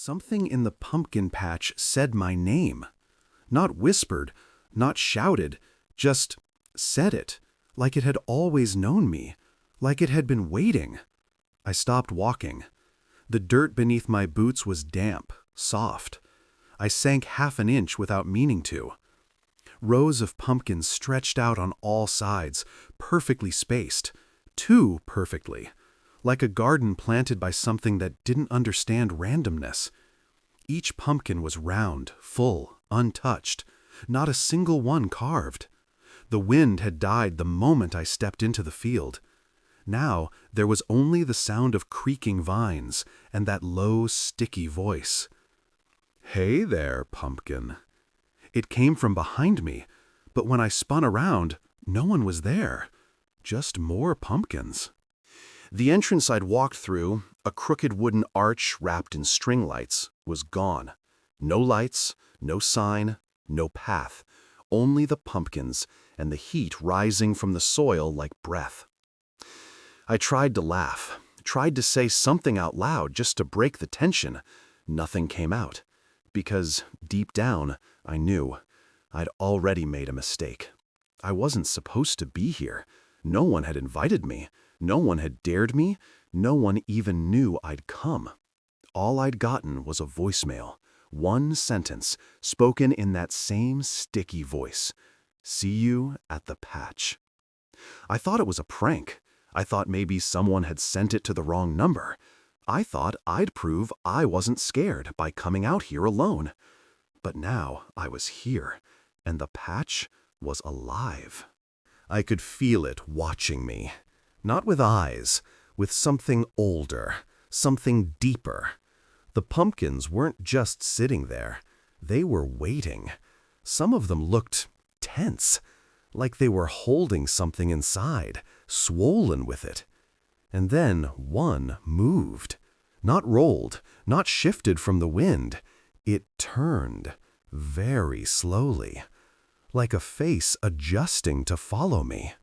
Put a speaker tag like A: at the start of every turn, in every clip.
A: Something in the pumpkin patch said my name. Not whispered, not shouted, just said it, like it had always known me, like it had been waiting. I stopped walking. The dirt beneath my boots was damp, soft. I sank half an inch without meaning to. Rows of pumpkins stretched out on all sides, perfectly spaced, too perfectly, like a garden planted by something that didn't understand randomness. Each pumpkin was round, full, untouched, not a single one carved. The wind had died the moment I stepped into the field. Now there was only the sound of creaking vines and that low, sticky voice. "Hey there, pumpkin." It came from behind me, but when I spun around, no one was there. Just more pumpkins. The entrance I'd walked through, a crooked wooden arch wrapped in string lights, was gone. No lights, no sign, no path, only the pumpkins and the heat rising from the soil like breath. I tried to laugh, tried to say something out loud just to break the tension. Nothing came out, because deep down, I knew I'd already made a mistake. I wasn't supposed to be here. No one had invited me. No one had dared me. No one even knew I'd come. All I'd gotten was a voicemail, one sentence, spoken in that same sticky voice. "See you at the patch." I thought it was a prank. I thought maybe someone had sent it to the wrong number. I thought I'd prove I wasn't scared by coming out here alone. But now I was here, and the patch was alive. I could feel it watching me. Not with eyes, with something older, something deeper. The pumpkins weren't just sitting there. They were waiting. Some of them looked tense, like they were holding something inside, swollen with it. And then one moved. Not rolled, not shifted from the wind. It turned, very slowly, like a face adjusting to follow me.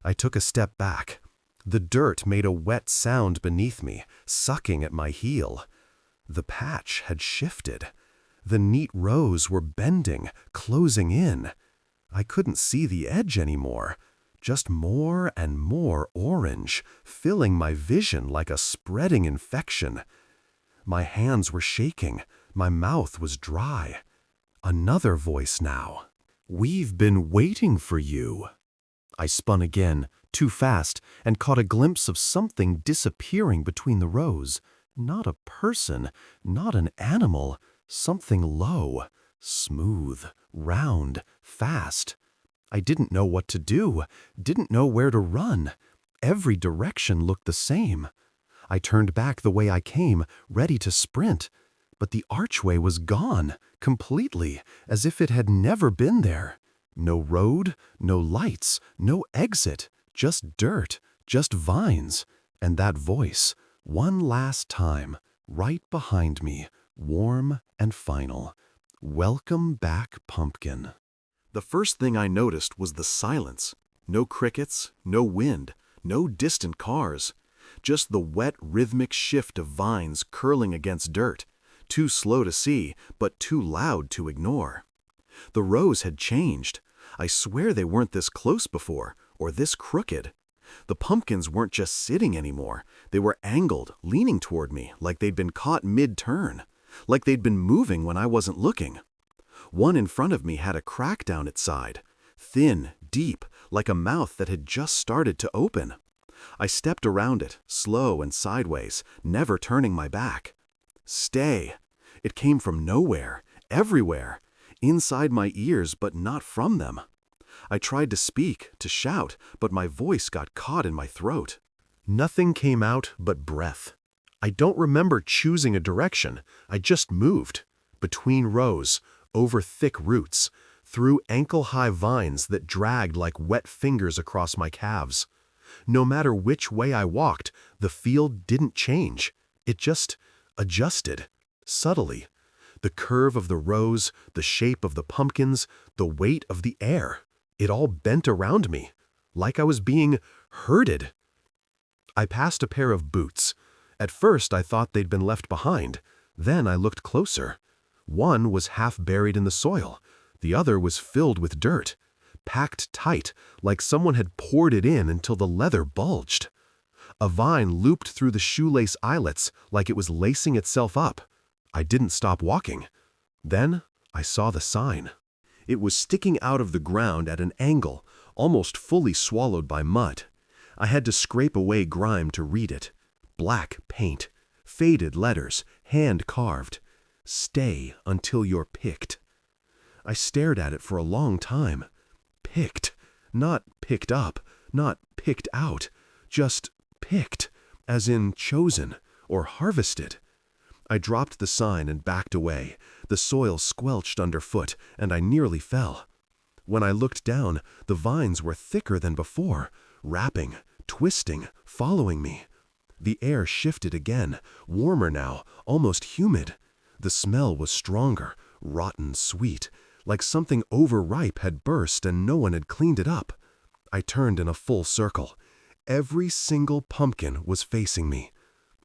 A: I took a step back. The dirt made a wet sound beneath me, sucking at my heel. The patch had shifted. The neat rows were bending, closing in. I couldn't see the edge anymore. Just more and more orange, filling my vision like a spreading infection. My hands were shaking. My mouth was dry. Another voice now. "We've been waiting for you." I spun again, too fast, and caught a glimpse of something disappearing between the rows. Not a person, not an animal, something low, smooth, round, fast. I didn't know what to do, didn't know where to run. Every direction looked the same. I turned back the way I came, ready to sprint. But the archway was gone, completely, as if it had never been there. No road, no lights, no exit, just dirt, just vines. And that voice, one last time, right behind me, warm and final. "Welcome back, pumpkin." The first thing I noticed was the silence. No crickets, no wind, no distant cars. Just the wet, rhythmic shift of vines curling against dirt. Too slow to see, but too loud to ignore. The rows had changed. I swear they weren't this close before, or this crooked. The pumpkins weren't just sitting anymore. They were angled, leaning toward me, like they'd been caught mid-turn. Like they'd been moving when I wasn't looking. One in front of me had a crack down its side. Thin, deep, like a mouth that had just started to open. I stepped around it, slow and sideways, never turning my back. "Stay." It came from nowhere, everywhere, inside my ears but not from them. I tried to speak, to shout, but my voice got caught in my throat. Nothing came out but breath. I don't remember choosing a direction. I just moved. Between rows, over thick roots, through ankle-high vines that dragged like wet fingers across my calves. No matter which way I walked, the field didn't change. It just adjusted, subtly. The curve of the rows, the shape of the pumpkins, the weight of the air. It all bent around me, like I was being herded. I passed a pair of boots. At first I thought they'd been left behind. Then I looked closer. One was half buried in the soil. The other was filled with dirt, packed tight, like someone had poured it in until the leather bulged. A vine looped through the shoelace eyelets like it was lacing itself up. I didn't stop walking. Then I saw the sign. It was sticking out of the ground at an angle, almost fully swallowed by mud. I had to scrape away grime to read it. Black paint, faded letters, hand-carved. Stay until you're picked. I stared at it for a long time. Picked. Not picked up, not picked out. Just picked, as in chosen or harvested. I dropped the sign and backed away. The soil squelched underfoot, and I nearly fell. When I looked down, the vines were thicker than before, wrapping, twisting, following me. The air shifted again, warmer now, almost humid. The smell was stronger, rotten sweet, like something overripe had burst and no one had cleaned it up. I turned in a full circle. Every single pumpkin was facing me.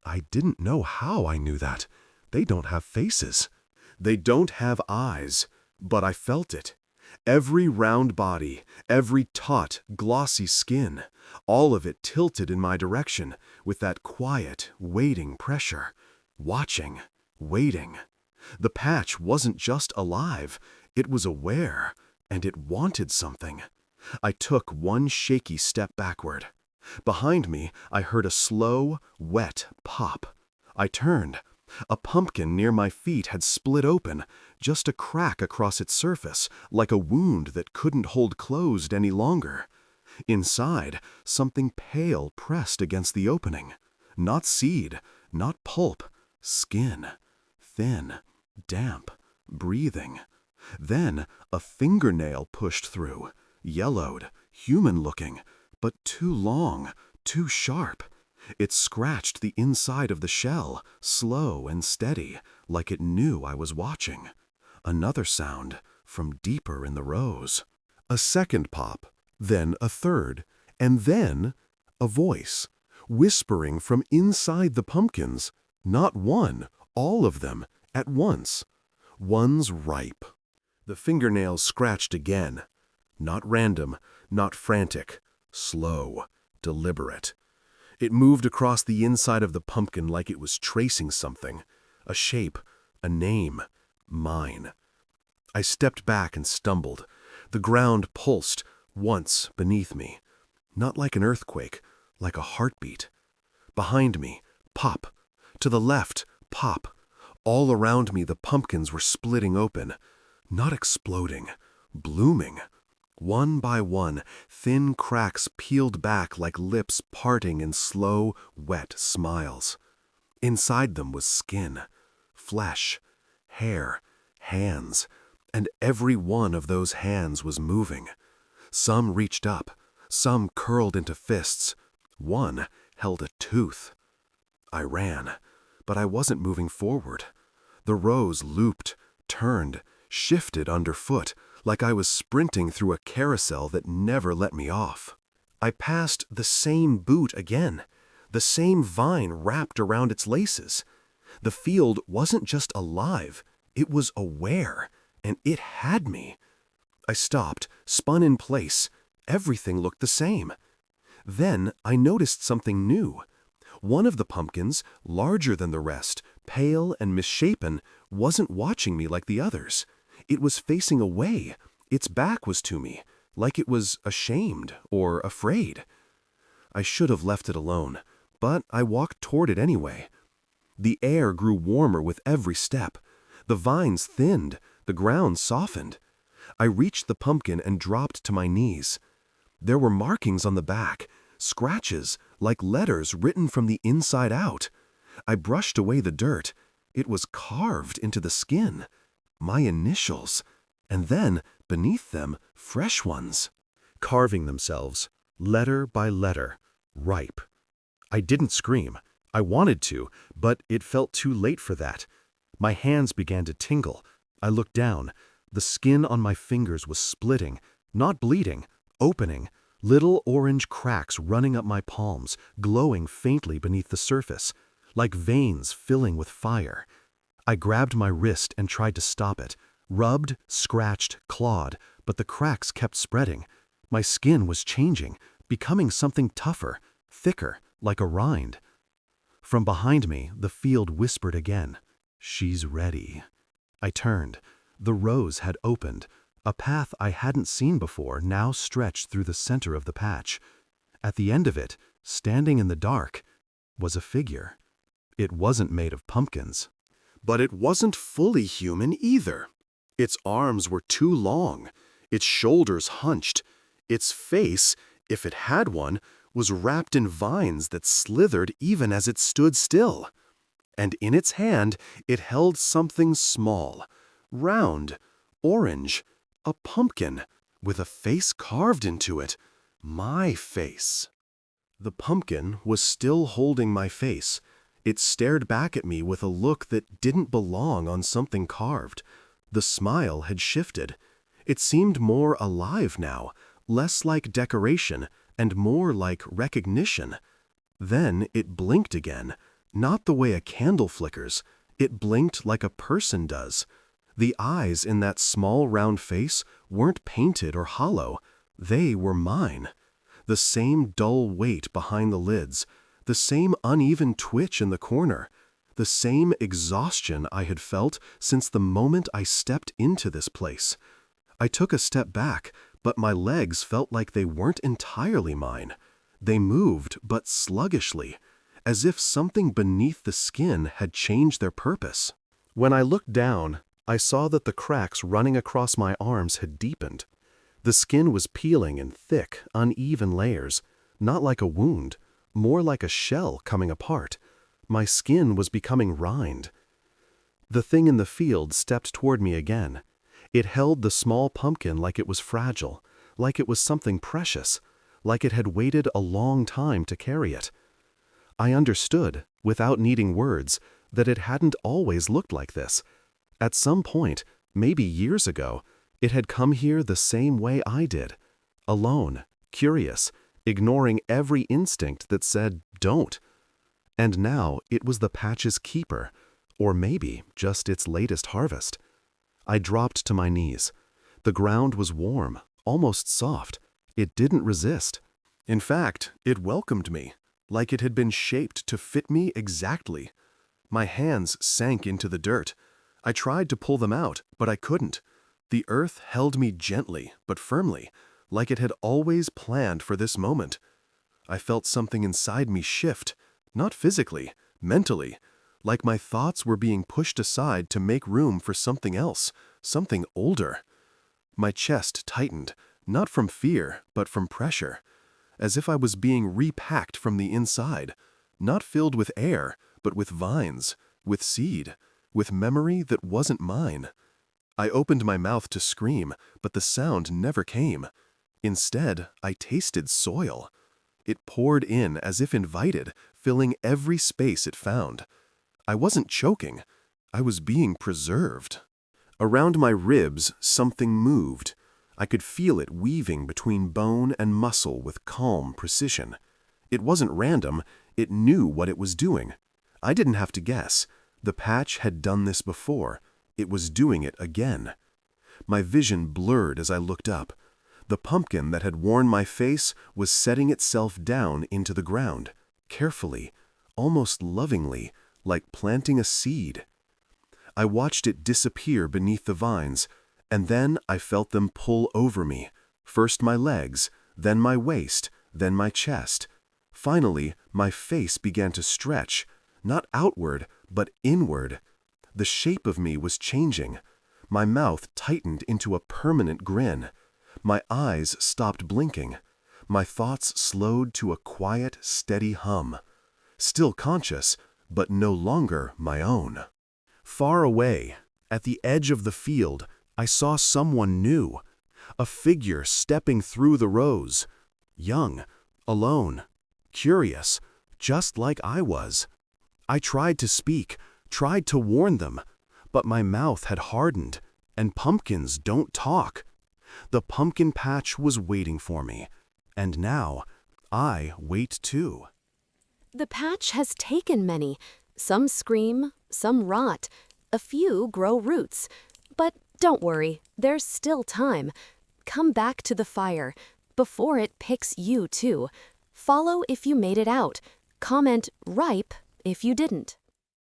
A: I didn't know how I knew that. They don't have faces. They don't have eyes, but I felt it. Every round body, every taut, glossy skin, all of it tilted in my direction with that quiet, waiting pressure. Watching, waiting. The patch wasn't just alive, it was aware, and it wanted something. I took one shaky step backward. Behind me, I heard a slow, wet pop. I turned. A pumpkin near my feet had split open, just a crack across its surface, like a wound that couldn't hold closed any longer. Inside, something pale pressed against the opening. Not seed, not pulp, skin. Thin, damp, breathing. Then a fingernail pushed through, yellowed, human-looking, but too long, too sharp. It scratched the inside of the shell, slow and steady, like it knew I was watching. Another sound from deeper in the rows. A second pop, then a third, and then a voice, whispering from inside the pumpkins. Not one, all of them, at once. One's ripe. The fingernails scratched again. Not random, not frantic. Slow, deliberate. It moved across the inside of the pumpkin like it was tracing something. A shape, a name, mine. I stepped back and stumbled. The ground pulsed, once beneath me. Not like an earthquake, like a heartbeat. Behind me, pop. To the left, pop. All around me the pumpkins were splitting open. Not exploding, blooming. One by one, thin cracks peeled back like lips parting in slow, wet smiles. Inside them was skin, flesh, hair, hands, and every one of those hands was moving. Some reached up, some curled into fists. One held a tooth. I ran, but I wasn't moving forward. The rows looped, turned, shifted underfoot, like I was sprinting through a carousel that never let me off. I passed the same boot again, the same vine wrapped around its laces. The field wasn't just alive, it was aware, and it had me. I stopped, spun in place. Everything looked the same. Then I noticed something new. One of the pumpkins, larger than the rest, pale and misshapen, wasn't watching me like the others. It was facing away. Its back was to me, like it was ashamed or afraid. I should have left it alone, but I walked toward it anyway. The air grew warmer with every step. The vines thinned, the ground softened. I reached the pumpkin and dropped to my knees. There were markings on the back, scratches, like letters written from the inside out. I brushed away the dirt. It was carved into the skin. My initials. And then, beneath them, fresh ones. Carving themselves, letter by letter, ripe. I didn't scream. I wanted to, but it felt too late for that. My hands began to tingle. I looked down. The skin on my fingers was splitting, not bleeding, opening, little orange cracks running up my palms, glowing faintly beneath the surface, like veins filling with fire. I grabbed my wrist and tried to stop it. Rubbed, scratched, clawed, but the cracks kept spreading. My skin was changing, becoming something tougher, thicker, like a rind. From behind me, the field whispered again, "She's ready." I turned. The rose had opened. A path I hadn't seen before now stretched through the center of the patch. At the end of it, standing in the dark, was a figure. It wasn't made of pumpkins. But it wasn't fully human either. Its arms were too long, its shoulders hunched. Its face, if it had one, was wrapped in vines that slithered even as it stood still. And in its hand it held something small, round, orange, a pumpkin, with a face carved into it. My face. The pumpkin was still holding my face. It stared back at me with a look that didn't belong on something carved. The smile had shifted. It seemed more alive now, less like decoration and more like recognition. Then it blinked again, not the way a candle flickers. It blinked like a person does. The eyes in that small round face weren't painted or hollow. They were mine. The same dull weight behind the lids, the same uneven twitch in the corner, the same exhaustion I had felt since the moment I stepped into this place. I took a step back, but my legs felt like they weren't entirely mine. They moved, but sluggishly, as if something beneath the skin had changed their purpose. When I looked down, I saw that the cracks running across my arms had deepened. The skin was peeling in thick, uneven layers, not like a wound, more like a shell coming apart. My skin was becoming rind. The thing in the field stepped toward me again. It held the small pumpkin like it was fragile, like it was something precious, like it had waited a long time to carry it. I understood, without needing words, that it hadn't always looked like this. At some point, maybe years ago, it had come here the same way I did, alone, curious, ignoring every instinct that said, "Don't." And now it was the patch's keeper, or maybe just its latest harvest. I dropped to my knees. The ground was warm, almost soft. It didn't resist. In fact, it welcomed me, like it had been shaped to fit me exactly. My hands sank into the dirt. I tried to pull them out, but I couldn't. The earth held me gently, but firmly, like it had always planned for this moment. I felt something inside me shift, not physically, mentally, like my thoughts were being pushed aside to make room for something else, something older. My chest tightened, not from fear, but from pressure, as if I was being repacked from the inside, not filled with air, but with vines, with seed, with memory that wasn't mine. I opened my mouth to scream, but the sound never came. Instead, I tasted soil. It poured in as if invited, filling every space it found. I wasn't choking. I was being preserved. Around my ribs, something moved. I could feel it weaving between bone and muscle with calm precision. It wasn't random. It knew what it was doing. I didn't have to guess. The patch had done this before. It was doing it again. My vision blurred as I looked up. The pumpkin that had worn my face was setting itself down into the ground, carefully, almost lovingly, like planting a seed. I watched it disappear beneath the vines, and then I felt them pull over me, first my legs, then my waist, then my chest. Finally, my face began to stretch, not outward, but inward. The shape of me was changing. My mouth tightened into a permanent grin. My eyes stopped blinking. My thoughts slowed to a quiet, steady hum. Still conscious, but no longer my own. Far away, at the edge of the field, I saw someone new. A figure stepping through the rows. Young, alone, curious, just like I was. I tried to speak, tried to warn them, but my mouth had hardened, and pumpkins don't talk. The pumpkin patch was waiting for me, and now I wait too.
B: The patch has taken many. Some scream, some rot, A few grow roots. But don't worry, there's still time. Come back to the fire, before it picks you too. Follow if you made it out. Comment ripe if you didn't.